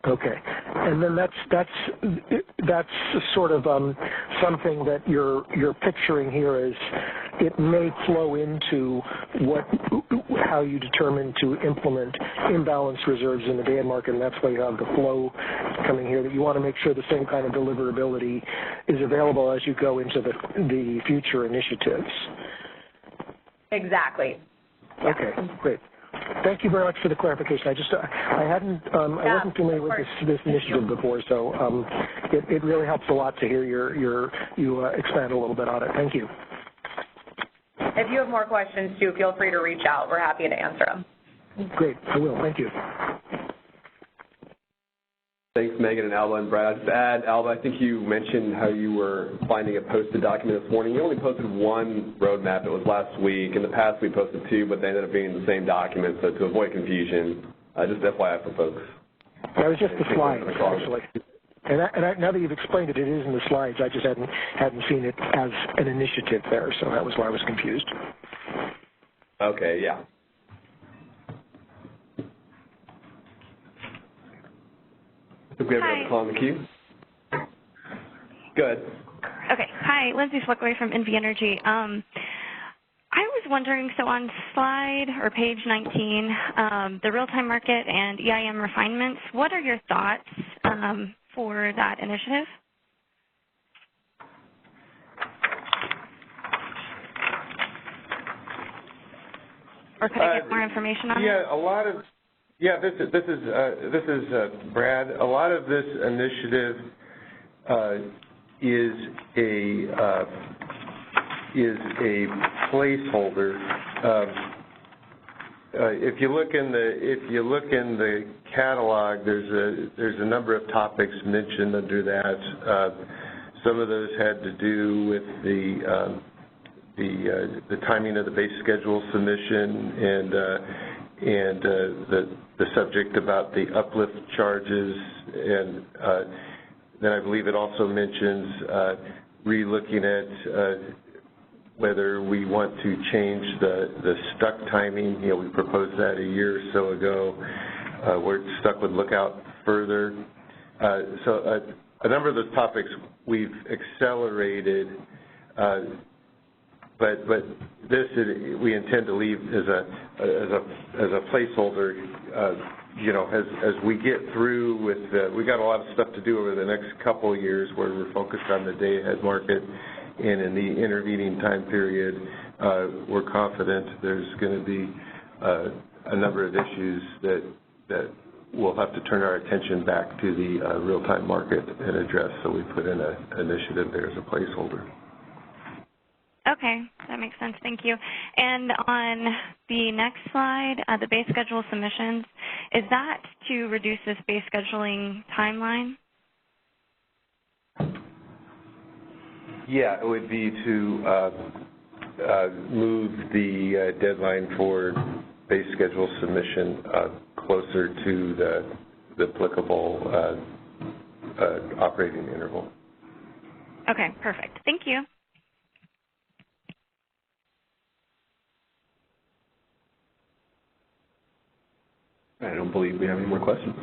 Okay, and then that's sort of something that you're picturing here as it may flow into how you determine to implement imbalanced reserves in the day market, and that's why you have the flow coming here, that you want to make sure the same kind of deliverability is available as you go into the future initiatives. Exactly. Okay, great. Thank you very much for the clarification. I wasn't familiar with this initiative before, so it really helps a lot to hear you expand a little bit on it. Thank you. If you have more questions too, feel free to reach out. We're happy to answer them. Great, I will. Thank you. Thanks, Megan and Alba and Brad. Just to add, Alba, I think you mentioned how you were finding a posted document this morning. You only posted one roadmap. It was last week. In the past, we posted two, but they ended up being the same document. So to avoid confusion, just FYI for folks. That was just the slides, actually. And now that you've explained it, it is in the slides. I just hadn't seen it as an initiative there, so that was why I was confused. Okay, yeah. I think we have another call in the queue. Go ahead. Okay. Hi, Lindsay Flickway from NV Energy. I was wondering, so on slide or page 19, the real-time market and EIM refinements, what are your thoughts for that initiative? Or could I get more information on it? This is Brad. A lot of this initiative is a placeholder. If you look in the catalog, there's a number of topics mentioned under that. Some of those had to do with the timing of the base schedule submission and the subject about the uplift charges, and then I believe it also mentions re-looking at whether we want to change the stuck timing. We proposed that a year or so ago. We're stuck with lookout further. So a number of those topics we've accelerated, but this we intend to leave as a placeholder. As we get through with we got a lot of stuff to do over the next couple of years where we're focused on the day-ahead market and in the intervening time period, we're confident there's going to be a number of issues that we'll have to turn our attention back to the real-time market and address, so we put in an initiative there as a placeholder. Okay, that makes sense. Thank you. And on the next slide, the base schedule submissions, is that to reduce this base scheduling timeline? Yeah, it would be to move the deadline for base schedule submission closer to the applicable operating interval. Okay, perfect. Thank you. I don't believe we have any more questions.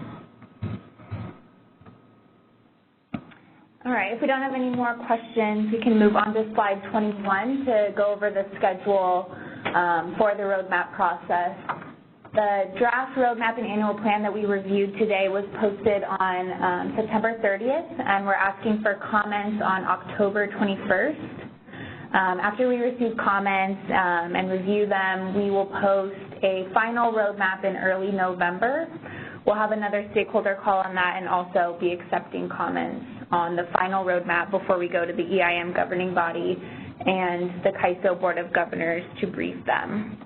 All right, if we don't have any more questions, we can move on to slide 21 to go over the schedule for the roadmap process. The draft roadmap and annual plan that we reviewed today was posted on September 30th, and we're asking for comments on October 21st. After we receive comments and review them, we will post a final roadmap in early November. We'll have another stakeholder call on that and also be accepting comments on the final roadmap before we go to the EIM governing body and the CAISO Board of Governors to brief them.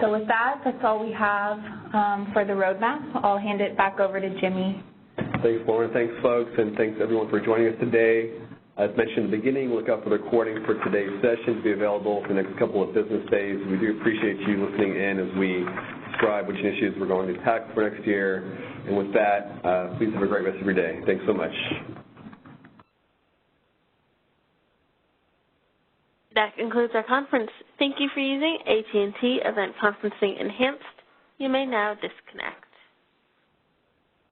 So with that, that's all we have for the roadmap. I'll hand it back over to Jimmy. Thanks, Lauren. Thanks, folks, and thanks, everyone, for joining us today. As mentioned at the beginning, look out for the recording for today's session to be available for the next couple of business days. We do appreciate you listening in as we describe which initiatives we're going to tackle for next year. And with that, please have a great rest of your day. Thanks so much. That concludes our conference. Thank you for using AT&T Event Conferencing Enhanced. You may now disconnect.